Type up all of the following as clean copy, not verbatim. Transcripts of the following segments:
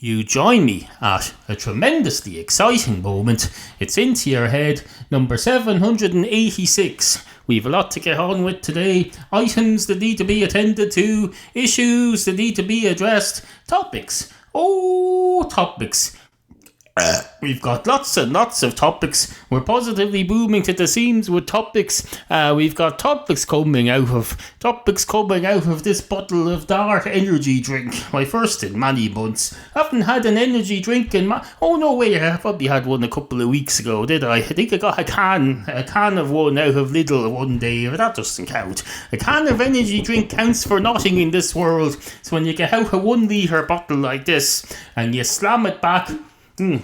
You join me at a tremendously exciting moment. It's Into Your Head, number 786. We've a lot to get on with today. Items that need to be attended to, issues that need to be addressed, topics. Topics. We've got lots and lots of topics. We're positively booming to the seams with topics. We've got topics coming out of this bottle of dark energy drink. My first in many months. Haven't had an energy drink in I probably had one a couple of weeks ago, did I? I think I got a can of one out of Lidl one day, but that doesn't count. A can of energy drink counts for nothing in this world. So when you get out a 1 litre bottle like this and you slam it back. And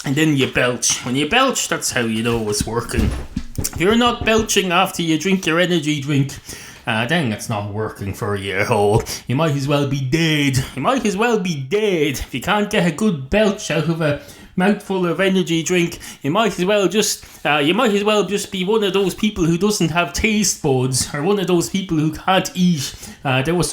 then you belch. When you belch, that's how you know it's working. If you're not belching after you drink your energy drink, then it's not working for you at all. You might as well be dead. If you can't get a good belch out of a mouthful of energy drink, you might as well just be one of those people who doesn't have taste buds, or one of those people who can't eat. There was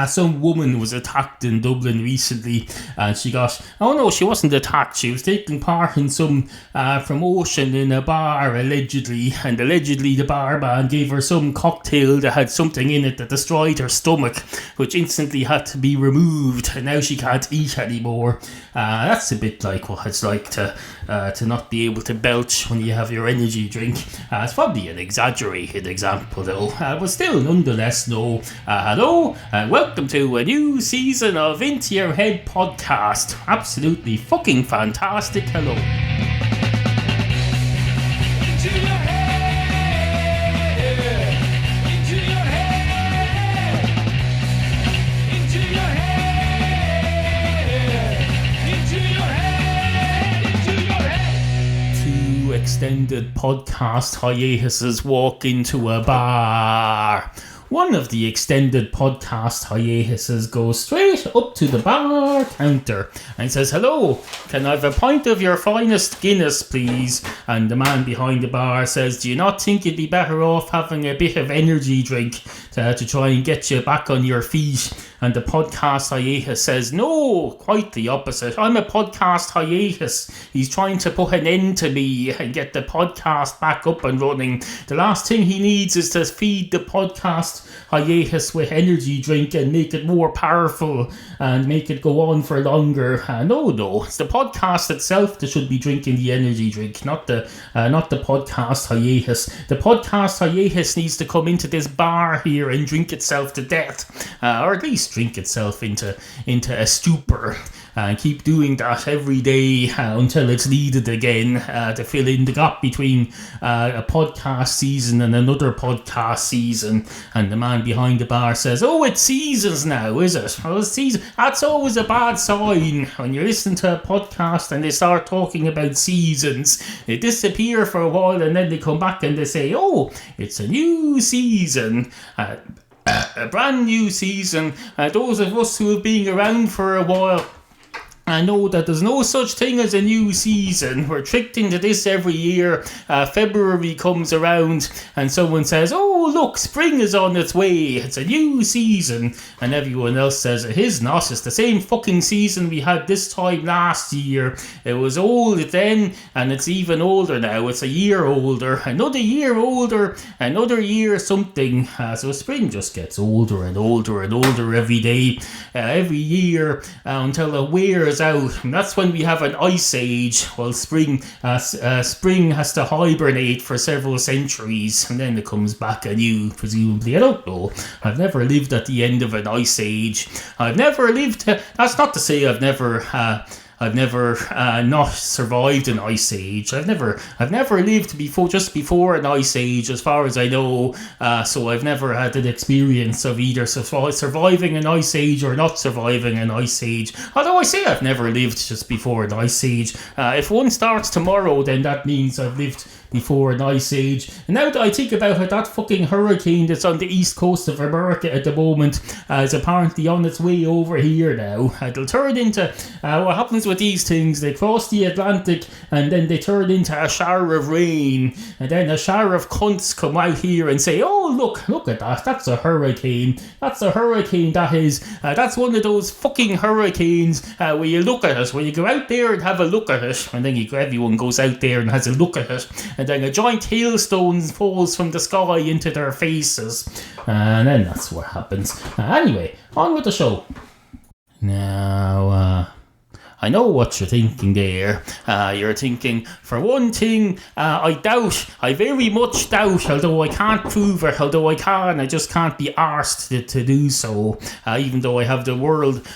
some woman was attacked in Dublin recently, and she wasn't attacked. She was taking part in some promotion in a bar, allegedly, and the barman gave her some cocktail that had something in it that destroyed her stomach, which instantly had to be removed, and now she can't eat anymore. That's a bit like what it's like to not be able to belch when you have your energy drink. It's probably an exaggerated example though, but still, nonetheless, no. Hello, and welcome to a new season of Into Your Head podcast. Absolutely fucking fantastic. Hello. Into your head. Into your head. Into your head. Into your head. Into your head. Two extended podcast hiatuses walk into a bar. One of the extended podcast hiatuses goes straight up to the bar counter and says, "Hello, can I have a pint of your finest Guinness, please?" And the man behind the bar says, "Do you not think you'd be better off having a bit of energy drink to try and get you back on your feet?" And the podcast hiatus says, "No, quite the opposite. I'm a podcast hiatus. He's trying to put an end to me and get the podcast back up and running. The last thing he needs is to feed the podcast hiatus with energy drink and make it more powerful and make it go on for longer. No, it's the podcast itself that should be drinking the energy drink, not the podcast hiatus. The podcast hiatus needs to come into this bar here and drink itself to death, or at least drink itself into a stupor, and keep doing that every day until it's needed again to fill in the gap between a podcast season and another podcast season." And the man behind the bar says, "Oh, it's seasons now, is it? Oh, it's season. That's always a bad sign when you listen to a podcast and they start talking about seasons. They disappear for a while and then they come back and they say, oh, it's a new season. A brand new season. Those of us who have been around for a while, I know that there's no such thing as a new season. We're tricked into this every year. February comes around and someone says, oh, look, spring is on its way. It's a new season." And everyone else says, "It is not. It's the same fucking season we had this time last year. It was old then and it's even older now. It's a year older, another year older, another year something." So spring just gets older and older and older every day, every year, until it wears out. And that's when we have an ice age. Well, spring has to hibernate for several centuries and then it comes back anew, presumably. I don't know. I've never lived at the end of an ice age. That's not to say I've never not survived an ice age. I've never lived just before an ice age, as far as I know. So I've never had an experience of either surviving an ice age or not surviving an ice age. Although I say I've never lived just before an ice age. If one starts tomorrow, then that means I've lived before an ice age. And now that I think about it, that fucking hurricane that's on the east coast of America at the moment is apparently on its way over here now. It'll turn into what happens with these things. They cross the Atlantic and then they turn into a shower of rain. And then a shower of cunts come out here and say, oh, look at that. That's a hurricane. That's a hurricane, that is. That's one of those fucking hurricanes where you look at it, where you go out there and have a look at it. And then everyone goes out there and has a look at it. And then a giant hailstone falls from the sky into their faces. And then that's what happens. Anyway, on with the show. Now, I know what you're thinking there. You're thinking, for one thing, I very much doubt, although I can't prove it, I just can't be arsed to do so, even though I have a world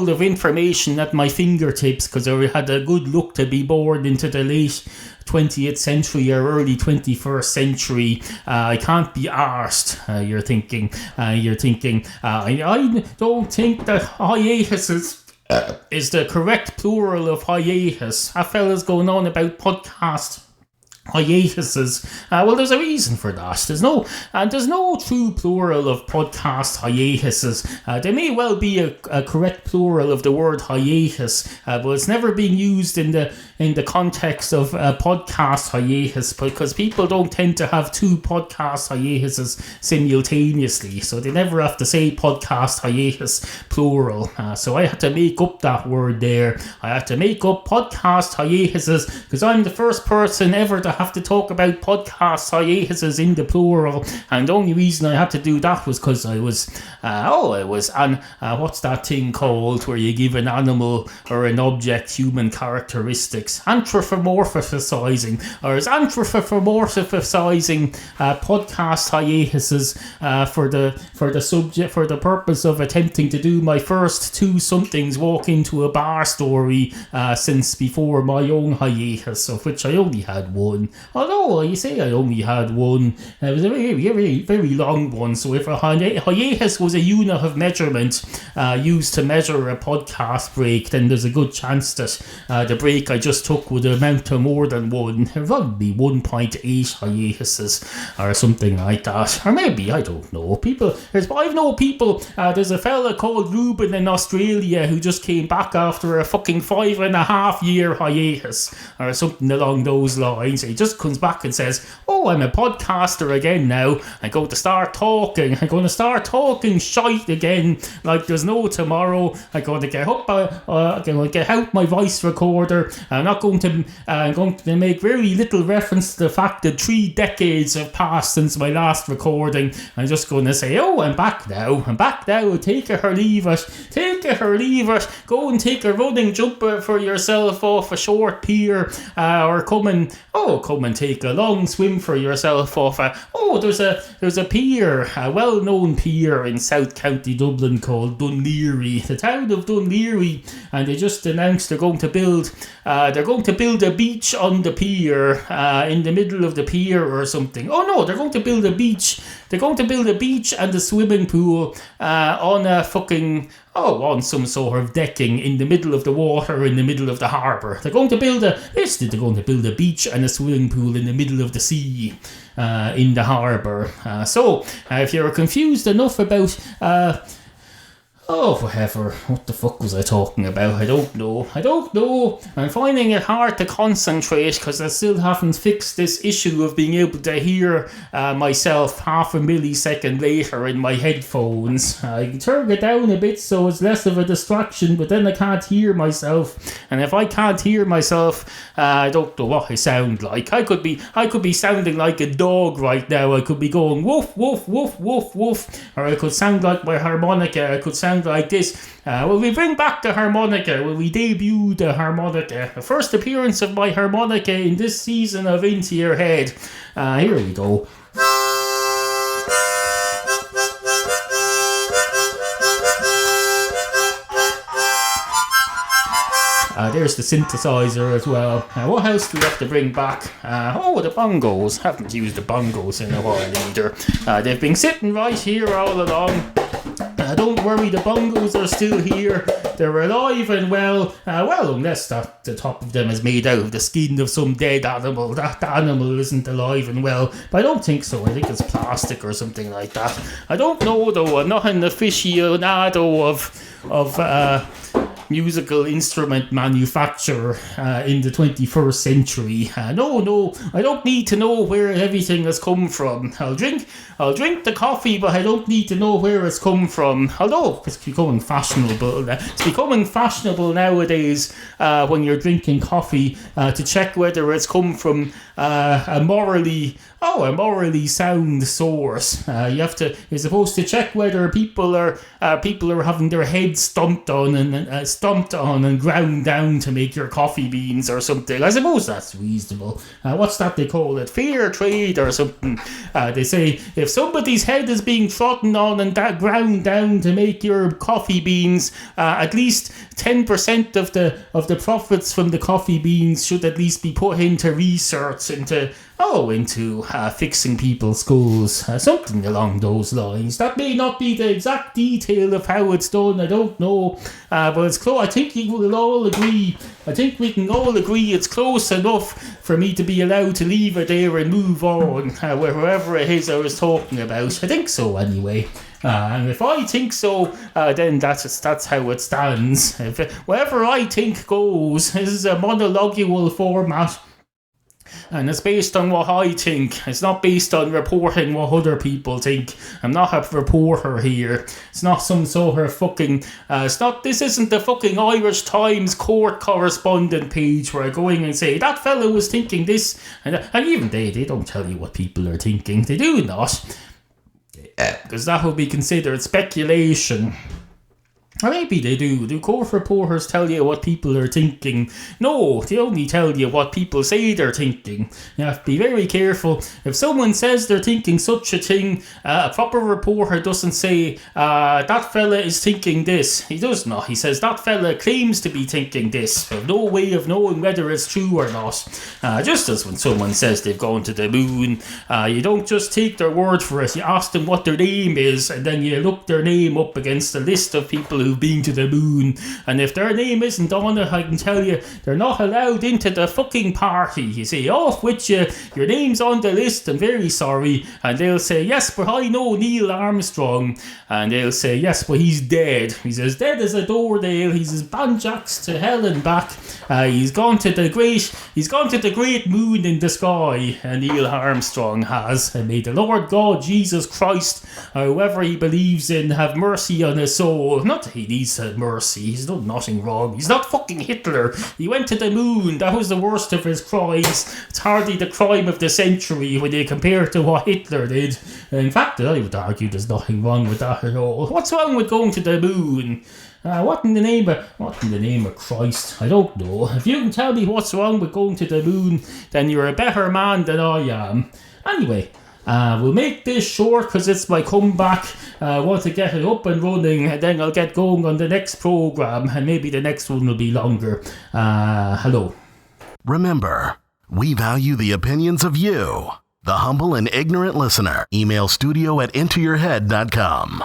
of information at my fingertips, because I had a good luck to be born into the late 20th century or early 21st century. I can't be arsed, you're thinking. I don't think that hiatuses is the correct plural of hiatus. That fella's going on about podcast hiatuses. Well, there's a reason for that. There's no true plural of podcast hiatuses. There may well be a correct plural of the word hiatus, but it's never been used in the context of podcast hiatus, because people don't tend to have two podcast hiatuses simultaneously, so they never have to say podcast hiatus plural. So I had to make up that word there. I had to make up podcast hiatuses because I'm the first person ever to have to talk about podcast hiatuses in the plural, and the only reason I had to do that was because I was what's that thing called where you give an animal or an object human characteristics? Anthropomorphizing podcast hiatuses for the subject, for the purpose of attempting to do my first two somethings walk into a bar story since before my own hiatus, of which I only had one. Although you say I only had one, it was a very, very, very long one. So if a hiatus was a unit of measurement used to measure a podcast break, then there's a good chance that the break I just took would amount to more than one. Probably 1.8 hiatuses or something like that. Or maybe, I don't know. There's a fella called Ruben in Australia who just came back after a fucking 5.5 year hiatus or something along those lines. He just comes back and says, oh, I'm a podcaster again now. I'm going to start talking shite again like there's no tomorrow. I'm going to get out my voice recorder. I'm going to make very little reference to the fact that 3 decades have passed since my last recording. I'm just going to say, oh, I'm back now. Take it or leave it. Go and take a running jump for yourself off a short pier, or come and take a long swim for yourself off there's a pier, a well-known pier in South County Dublin called Dunleary, the town of Dunleary, and they just announced they're going to build a beach on the pier, in the middle of the pier or something. Oh no, they're going to build a beach and a swimming pool on some sort of decking in the middle of the water, in the middle of the harbour. They're going to build a beach and a swimming pool in the middle of the sea, in the harbour. So if you're confused enough about whatever. What the fuck was I talking about? I don't know. I'm finding it hard to concentrate because I still haven't fixed this issue of being able to hear myself half a millisecond later in my headphones. I turn it down a bit so it's less of a distraction, but then I can't hear myself. And if I can't hear myself, I don't know what I sound like. I could be sounding like a dog right now. I could be going woof, woof, woof, woof, woof. Or I could sound like my harmonica. I could sound like this. Will we bring back the harmonica? Will we debut the harmonica? The first appearance of my harmonica in this season of Into Your Head. Here we go. There's the synthesizer as well. What else do we have to bring back? The bongos. Haven't used the bongos in a while either. They've been sitting right here all along. Don't worry, the bongos are still here. They're alive and well. Unless that the top of them is made out of the skin of some dead animal. That animal isn't alive and well. But I don't think so. I think it's plastic or something like that. I don't know though. I'm not an aficionado musical instrument manufacturer in the 21st century. No, I don't need to know where everything has come from. I'll drink the coffee, but I don't need to know where it's come from. Although it's becoming fashionable. It's becoming fashionable nowadays when you're drinking coffee to check whether it's come from a morally sound source. You're supposed to check whether people are having their heads stomped on and ground down to make your coffee beans or something. I suppose that's reasonable. What's that they call it? Fair trade or something. They say if somebody's head is being trodden on and that ground down to make your coffee beans, at least 10% of the profits from the coffee beans should at least be put into research into fixing people's skulls, something along those lines. That may not be the exact detail of how it's done, I don't know, but it's close. I think we can all agree it's close enough for me to be allowed to leave it there and move on, wherever it is I was talking about. I think so anyway. And if I think so, then that's how it stands. Whatever I think goes. This is a monologual format, and it's based on what I think. It's not based on reporting what other people think. I'm not a reporter here. It's not some sort of fucking... This isn't the fucking Irish Times court correspondent page where I go in and say, that fellow was thinking this. And even they don't tell you what people are thinking. They do not. Because that would be considered speculation. Or maybe they do. Do court reporters tell you what people are thinking? No, they only tell you what people say they're thinking. You have to be very careful. If someone says they're thinking such a thing, a proper reporter doesn't say, that fella is thinking this. He does not. He says, that fella claims to be thinking this. There's no way of knowing whether it's true or not. Just as when someone says they've gone to the moon, you don't just take their word for it. You ask them what their name is, and then you look their name up against a list of people who've been to the moon, and if their name isn't on it, I can tell you they're not allowed into the fucking party. You say, off with you, your name's on the list, I'm very sorry. And they'll say, yes, but I know Neil Armstrong. And they'll say, yes, but he's dead. He's as dead as a doornail. He's as banjacks to hell and back. He's gone to the great moon in the sky, and Neil Armstrong has. And may the Lord God Jesus Christ, or whoever he believes in, have mercy on his soul. Not that he needs mercy. He's done nothing wrong. He's not fucking Hitler. He went to the moon. That was the worst of his crimes. It's hardly the crime of the century when you compare it to what Hitler did. In fact, I would argue there's nothing wrong with that at all. What's wrong with going to the moon? What in the name of Christ? I don't know. If you can tell me what's wrong with going to the moon, then you're a better man than I am. Anyway, we'll make this short because it's my comeback. I want to get it up and running, and then I'll get going on the next program, and maybe the next one will be longer. Hello. Remember, we value the opinions of you, the humble and ignorant listener. Email studio@intoyourhead.com.